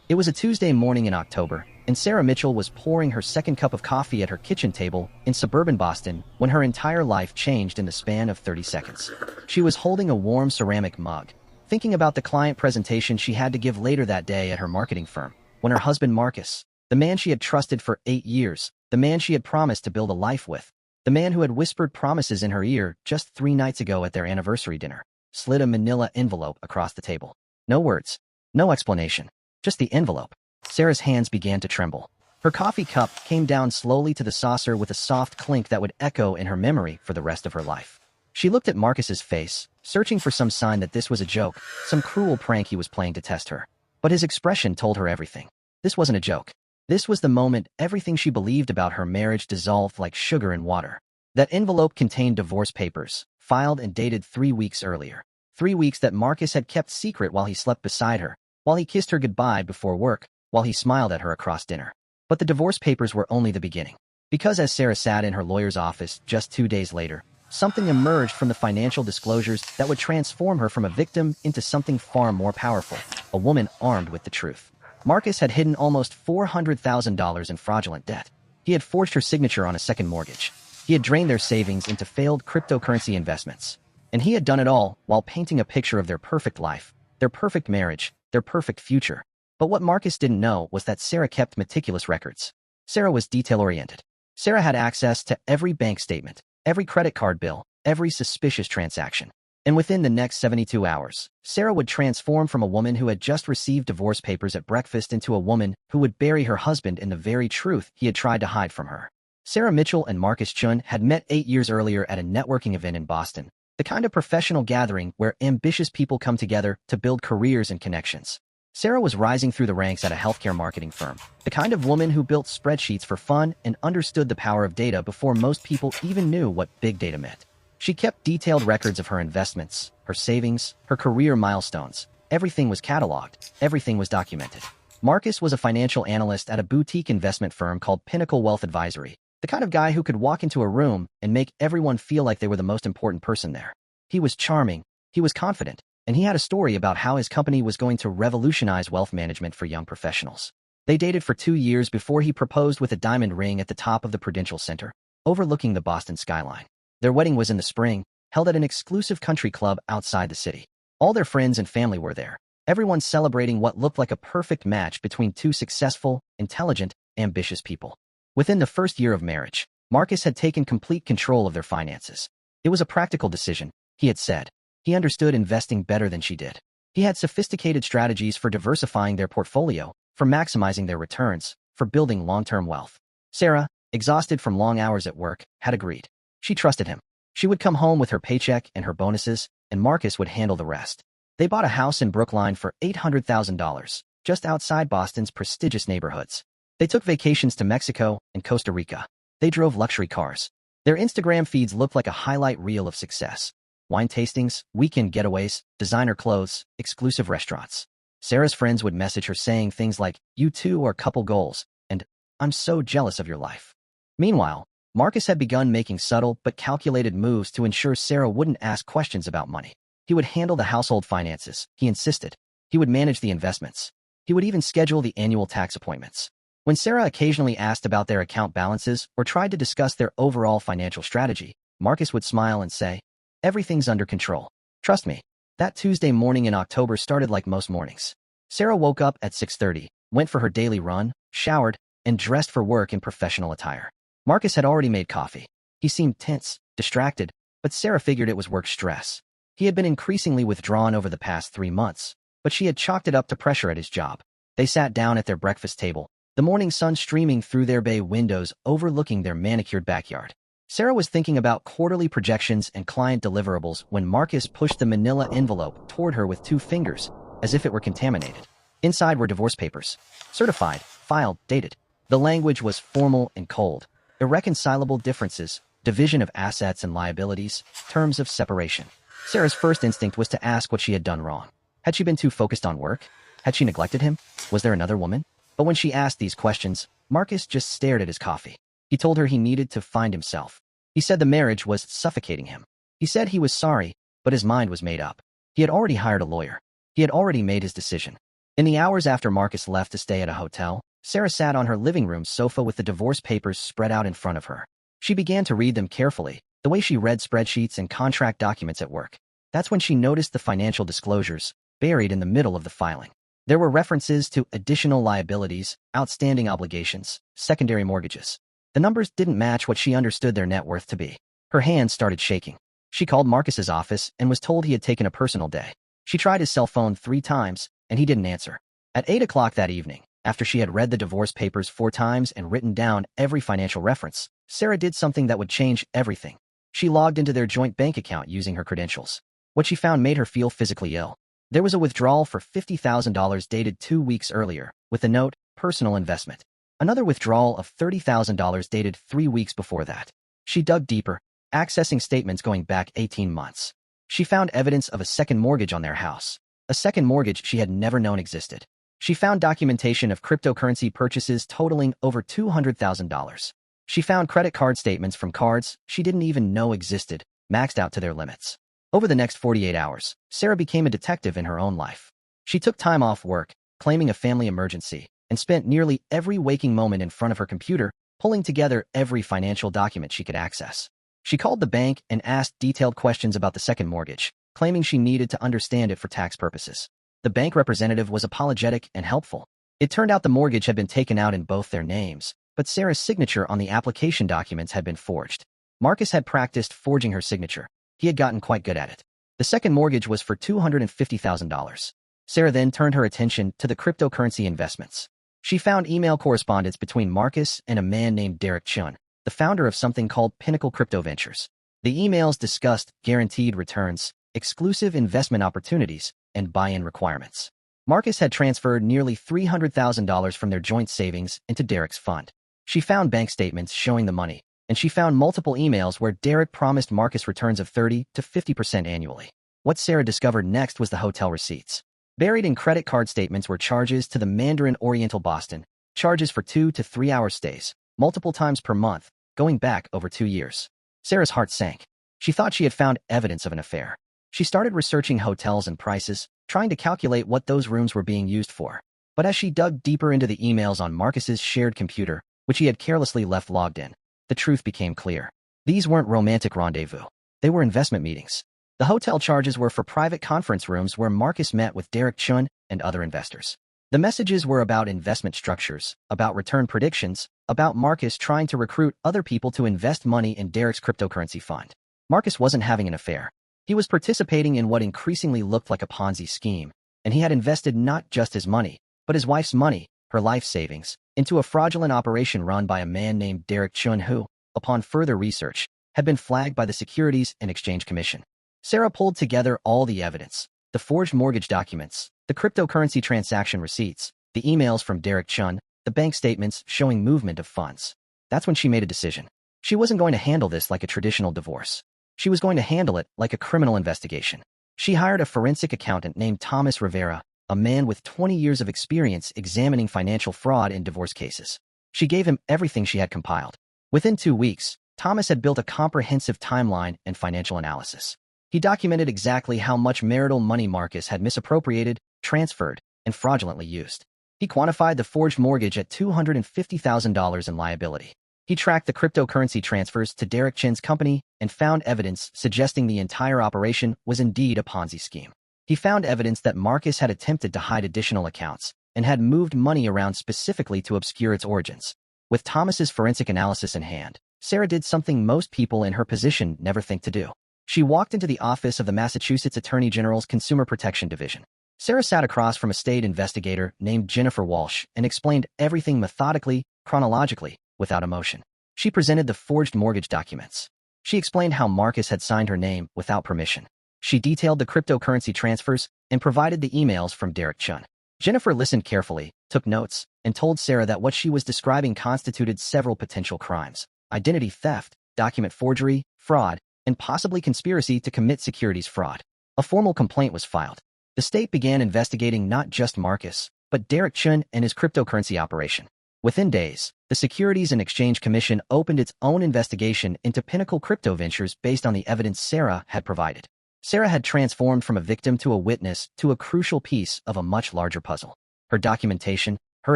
It was a Tuesday morning in October, and Sarah Mitchell was pouring her second cup of coffee at her kitchen table in suburban Boston when her entire life changed in the span of 30 seconds. She was holding a warm ceramic mug, thinking about the client presentation she had to give later that day at her marketing firm, when her husband Marcus, the man she had trusted for 8 years, the man she had promised to build a life with, the man who had whispered promises in her ear just 3 nights ago at their anniversary dinner, slid a manila envelope across the table. No words, no explanation, just the envelope. Sarah's hands began to tremble. Her coffee cup came down slowly to the saucer with a soft clink that would echo in her memory for the rest of her life. She looked at Marcus's face, searching for some sign that this was a joke, some cruel prank he was playing to test her. But his expression told her everything. This wasn't a joke. This was the moment everything she believed about her marriage dissolved like sugar in water. That envelope contained divorce papers, filed and dated 3 weeks earlier. 3 weeks that Marcus had kept secret while he slept beside her, while he kissed her goodbye before work, while he smiled at her across dinner. But the divorce papers were only the beginning. Because as Sarah sat in her lawyer's office just 2 days later, something emerged from the financial disclosures that would transform her from a victim into something far more powerful, a woman armed with the truth. Marcus had hidden almost $400,000 in fraudulent debt. He had forged her signature on a second mortgage. He had drained their savings into failed cryptocurrency investments. And he had done it all while painting a picture of their perfect life, their perfect marriage, their perfect future. But what Marcus didn't know was that Sarah kept meticulous records. Sarah was detail-oriented. Sarah had access to every bank statement, every credit card bill, every suspicious transaction. And within the next 72 hours, Sarah would transform from a woman who had just received divorce papers at breakfast into a woman who would bury her husband in the very truth he had tried to hide from her. Sarah Mitchell and Marcus Chun had met 8 years earlier at a networking event in Boston, the kind of professional gathering where ambitious people come together to build careers and connections. Sarah was rising through the ranks at a healthcare marketing firm, the kind of woman who built spreadsheets for fun and understood the power of data before most people even knew what big data meant. She kept detailed records of her investments, her savings, her career milestones. Everything was cataloged, everything was documented. Marcus was a financial analyst at a boutique investment firm called Pinnacle Wealth Advisory, the kind of guy who could walk into a room and make everyone feel like they were the most important person there. He was charming, he was confident, and he had a story about how his company was going to revolutionize wealth management for young professionals. They dated for 2 years before he proposed with a diamond ring at the top of the Prudential Center, overlooking the Boston skyline. Their wedding was in the spring, held at an exclusive country club outside the city. All their friends and family were there, everyone celebrating what looked like a perfect match between two successful, intelligent, ambitious people. Within the first year of marriage, Marcus had taken complete control of their finances. It was a practical decision, he had said. He understood investing better than she did. He had sophisticated strategies for diversifying their portfolio, for maximizing their returns, for building long-term wealth. Sarah, exhausted from long hours at work, had agreed. She trusted him. She would come home with her paycheck and her bonuses, and Marcus would handle the rest. They bought a house in Brookline for $800,000, just outside Boston's prestigious neighborhoods. They took vacations to Mexico and Costa Rica. They drove luxury cars. Their Instagram feeds looked like a highlight reel of success. Wine tastings, weekend getaways, designer clothes, exclusive restaurants. Sarah's friends would message her saying things like, "You two are couple goals," and "I'm so jealous of your life." Meanwhile, Marcus had begun making subtle but calculated moves to ensure Sarah wouldn't ask questions about money. He would handle the household finances, he insisted. He would manage the investments. He would even schedule the annual tax appointments. When Sarah occasionally asked about their account balances or tried to discuss their overall financial strategy, Marcus would smile and say, "Everything's under control. Trust me." That Tuesday morning in October started like most mornings. Sarah woke up at 6:30, went for her daily run, showered, and dressed for work in professional attire. Marcus had already made coffee. He seemed tense, distracted, but Sarah figured it was work stress. He had been increasingly withdrawn over the past 3 months, but she had chalked it up to pressure at his job. They sat down at their breakfast table, the morning sun streaming through their bay windows overlooking their manicured backyard. Sarah was thinking about quarterly projections and client deliverables when Marcus pushed the manila envelope toward her with 2 fingers, as if it were contaminated. Inside were divorce papers. Certified, filed, dated. The language was formal and cold. Irreconcilable differences, division of assets and liabilities, terms of separation. Sarah's first instinct was to ask what she had done wrong. Had she been too focused on work? Had she neglected him? Was there another woman? But when she asked these questions, Marcus just stared at his coffee. He told her he needed to find himself. He said the marriage was suffocating him. He said he was sorry, but his mind was made up. He had already hired a lawyer. He had already made his decision. In the hours after Marcus left to stay at a hotel, Sarah sat on her living room sofa with the divorce papers spread out in front of her. She began to read them carefully, the way she read spreadsheets and contract documents at work. That's when she noticed the financial disclosures buried in the middle of the filing. There were references to additional liabilities, outstanding obligations, secondary mortgages. The numbers didn't match what she understood their net worth to be. Her hands started shaking. She called Marcus's office and was told he had taken a personal day. She tried his cell phone 3 times, and he didn't answer. At 8 o'clock that evening, after she had read the divorce papers 4 times and written down every financial reference, Sarah did something that would change everything. She logged into their joint bank account using her credentials. What she found made her feel physically ill. There was a withdrawal for $50,000 dated 2 weeks earlier, with the note, personal investment. Another withdrawal of $30,000 dated 3 weeks before that. She dug deeper, accessing statements going back 18 months. She found evidence of a second mortgage on their house, a second mortgage she had never known existed. She found documentation of cryptocurrency purchases totaling over $200,000. She found credit card statements from cards she didn't even know existed, maxed out to their limits. Over the next 48 hours, Sarah became a detective in her own life. She took time off work, claiming a family emergency, and spent nearly every waking moment in front of her computer, pulling together every financial document she could access. She called the bank and asked detailed questions about the second mortgage, claiming she needed to understand it for tax purposes. The bank representative was apologetic and helpful. It turned out the mortgage had been taken out in both their names, but Sarah's signature on the application documents had been forged. Marcus had practiced forging her signature. He had gotten quite good at it. The second mortgage was for $250,000. Sarah then turned her attention to the cryptocurrency investments. She found email correspondence between Marcus and a man named Derek Chun, the founder of something called Pinnacle Crypto Ventures. The emails discussed guaranteed returns, exclusive investment opportunities, and buy-in requirements. Marcus had transferred nearly $300,000 from their joint savings into Derek's fund. She found bank statements showing the money, and she found multiple emails where Derek promised Marcus returns of 30 to 50% annually. What Sarah discovered next was the hotel receipts. Buried in credit card statements were charges to the Mandarin Oriental Boston, charges for 2 to 3 hour stays, multiple times per month, going back over 2 years. Sarah's heart sank. She thought she had found evidence of an affair. She started researching hotels and prices, trying to calculate what those rooms were being used for. But as she dug deeper into the emails on Marcus's shared computer, which he had carelessly left logged in, the truth became clear. These weren't romantic rendezvous. They were investment meetings. The hotel charges were for private conference rooms where Marcus met with Derek Chun and other investors. The messages were about investment structures, about return predictions, about Marcus trying to recruit other people to invest money in Derek's cryptocurrency fund. Marcus wasn't having an affair. He was participating in what increasingly looked like a Ponzi scheme, and he had invested not just his money, but his wife's money, her life savings, into a fraudulent operation run by a man named Derek Chun who, upon further research, had been flagged by the Securities and Exchange Commission. Sarah pulled together all the evidence, the forged mortgage documents, the cryptocurrency transaction receipts, the emails from Derek Chun, the bank statements showing movement of funds. That's when she made a decision. She wasn't going to handle this like a traditional divorce. She was going to handle it like a criminal investigation. She hired a forensic accountant named Thomas Rivera, a man with 20 years of experience examining financial fraud in divorce cases. She gave him everything she had compiled. Within 2 weeks, Thomas had built a comprehensive timeline and financial analysis. He documented exactly how much marital money Marcus had misappropriated, transferred, and fraudulently used. He quantified the forged mortgage at $250,000 in liability. He tracked the cryptocurrency transfers to Derek Chin's company and found evidence suggesting the entire operation was indeed a Ponzi scheme. He found evidence that Marcus had attempted to hide additional accounts and had moved money around specifically to obscure its origins. With Thomas's forensic analysis in hand, Sarah did something most people in her position never think to do. She walked into the office of the Massachusetts Attorney General's Consumer Protection Division. Sarah sat across from a state investigator named Jennifer Walsh and explained everything methodically, chronologically, without emotion. She presented the forged mortgage documents. She explained how Marcus had signed her name without permission. She detailed the cryptocurrency transfers and provided the emails from Derek Chun. Jennifer listened carefully, took notes, and told Sarah that what she was describing constituted several potential crimes: identity theft, document forgery, fraud, and possibly conspiracy to commit securities fraud. A formal complaint was filed. The state began investigating not just Marcus, but Derek Chun and his cryptocurrency operation. Within days, the Securities and Exchange Commission opened its own investigation into Pinnacle Crypto Ventures based on the evidence Sarah had provided. Sarah had transformed from a victim to a witness to a crucial piece of a much larger puzzle. her documentation, her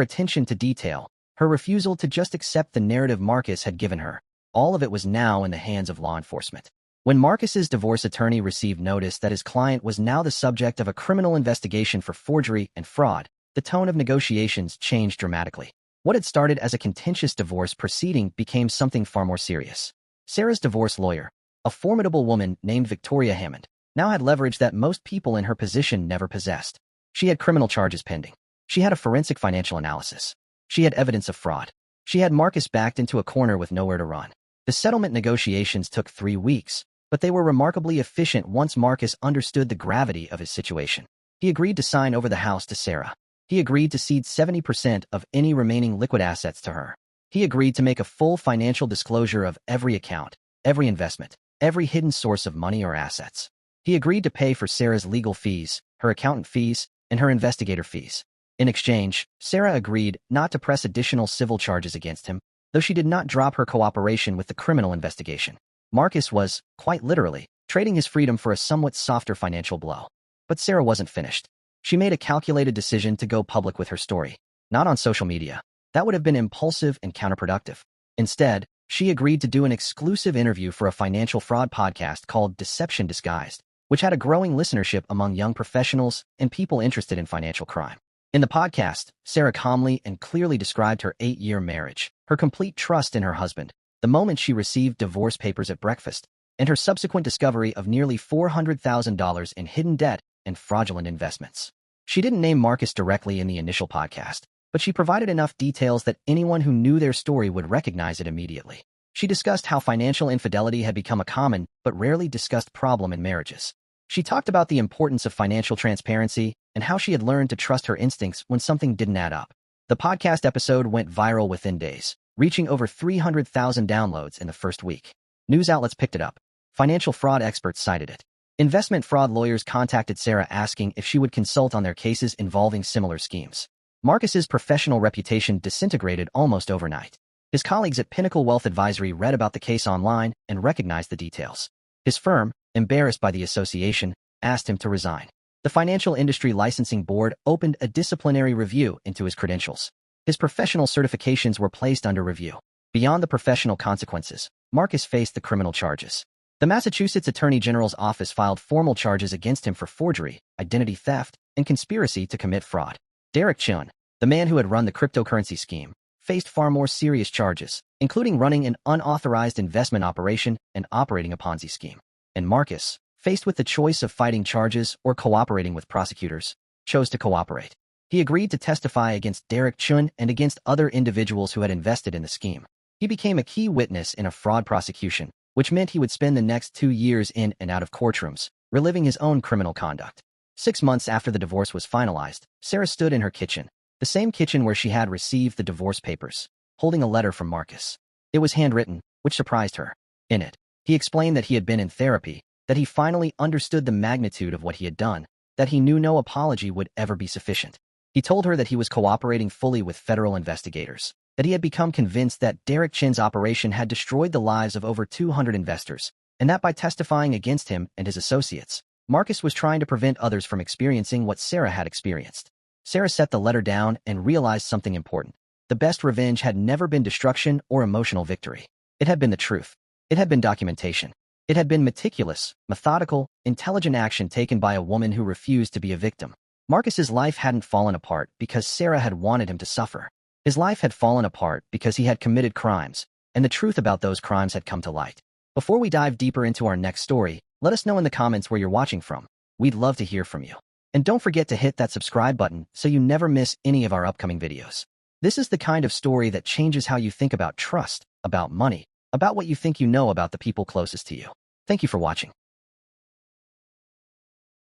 attention to detail, her refusal to just accept the narrative Marcus had given her. All of it was now in the hands of law enforcement. When Marcus's divorce attorney received notice that his client was now the subject of a criminal investigation for forgery and fraud, the tone of negotiations changed dramatically. What had started as a contentious divorce proceeding became something far more serious. Sarah's divorce lawyer, a formidable woman named Victoria Hammond, now had leverage that most people in her position never possessed. She had criminal charges pending. She had a forensic financial analysis. She had evidence of fraud. She had Marcus backed into a corner with nowhere to run. The settlement negotiations took 3 weeks, but they were remarkably efficient once Marcus understood the gravity of his situation. He agreed to sign over the house to Sarah. He agreed to cede 70% of any remaining liquid assets to her. He agreed to make a full financial disclosure of every account, every investment, every hidden source of money or assets. He agreed to pay for Sarah's legal fees, her accountant fees, and her investigator fees. In exchange, Sarah agreed not to press additional civil charges against him, though she did not drop her cooperation with the criminal investigation. Marcus was, quite literally, trading his freedom for a somewhat softer financial blow. But Sarah wasn't finished. She made a calculated decision to go public with her story. Not on social media. That would have been impulsive and counterproductive. Instead, she agreed to do an exclusive interview for a financial fraud podcast called Deception Disguised, which had a growing listenership among young professionals and people interested in financial crime. In the podcast, Sarah calmly and clearly described her 8-year marriage, her complete trust in her husband, the moment she received divorce papers at breakfast, and her subsequent discovery of nearly $400,000 in hidden debt and fraudulent investments. She didn't name Marcus directly in the initial podcast, but she provided enough details that anyone who knew their story would recognize it immediately. She discussed how financial infidelity had become a common but rarely discussed problem in marriages. She talked about the importance of financial transparency and how she had learned to trust her instincts when something didn't add up. The podcast episode went viral within days, reaching over 300,000 downloads in the first week. News outlets picked it up. Financial fraud experts cited it. Investment fraud lawyers contacted Sarah asking if she would consult on their cases involving similar schemes. Marcus's professional reputation disintegrated almost overnight. His colleagues at Pinnacle Wealth Advisory read about the case online and recognized the details. His firm, embarrassed by the association, asked him to resign. The Financial Industry Licensing Board opened a disciplinary review into his credentials. His professional certifications were placed under review. Beyond the professional consequences, Marcus faced the criminal charges. The Massachusetts Attorney General's office filed formal charges against him for forgery, identity theft, and conspiracy to commit fraud. Derek Chun, the man who had run the cryptocurrency scheme, faced far more serious charges, including running an unauthorized investment operation and operating a Ponzi scheme. And Marcus, faced with the choice of fighting charges or cooperating with prosecutors, chose to cooperate. He agreed to testify against Derek Chun and against other individuals who had invested in the scheme. He became a key witness in a fraud prosecution, which meant he would spend the next 2 years in and out of courtrooms, reliving his own criminal conduct. 6 months after the divorce was finalized, Sarah stood in her kitchen, the same kitchen where she had received the divorce papers, holding a letter from Marcus. It was handwritten, which surprised her. In it, he explained that he had been in therapy, that he finally understood the magnitude of what he had done, that he knew no apology would ever be sufficient. He told her that he was cooperating fully with federal investigators, that he had become convinced that Derek Chin's operation had destroyed the lives of over 200 investors, and that by testifying against him and his associates, Marcus was trying to prevent others from experiencing what Sarah had experienced. Sarah set the letter down and realized something important. The best revenge had never been destruction or emotional victory. It had been the truth. It had been documentation. It had been meticulous, methodical, intelligent action taken by a woman who refused to be a victim. Marcus's life hadn't fallen apart because Sarah had wanted him to suffer. His life had fallen apart because he had committed crimes, and the truth about those crimes had come to light. Before we dive deeper into our next story, let us know in the comments where you're watching from. We'd love to hear from you. And don't forget to hit that subscribe button so you never miss any of our upcoming videos. This is the kind of story that changes how you think about trust, about money, about what you think you know about the people closest to you. Thank you for watching.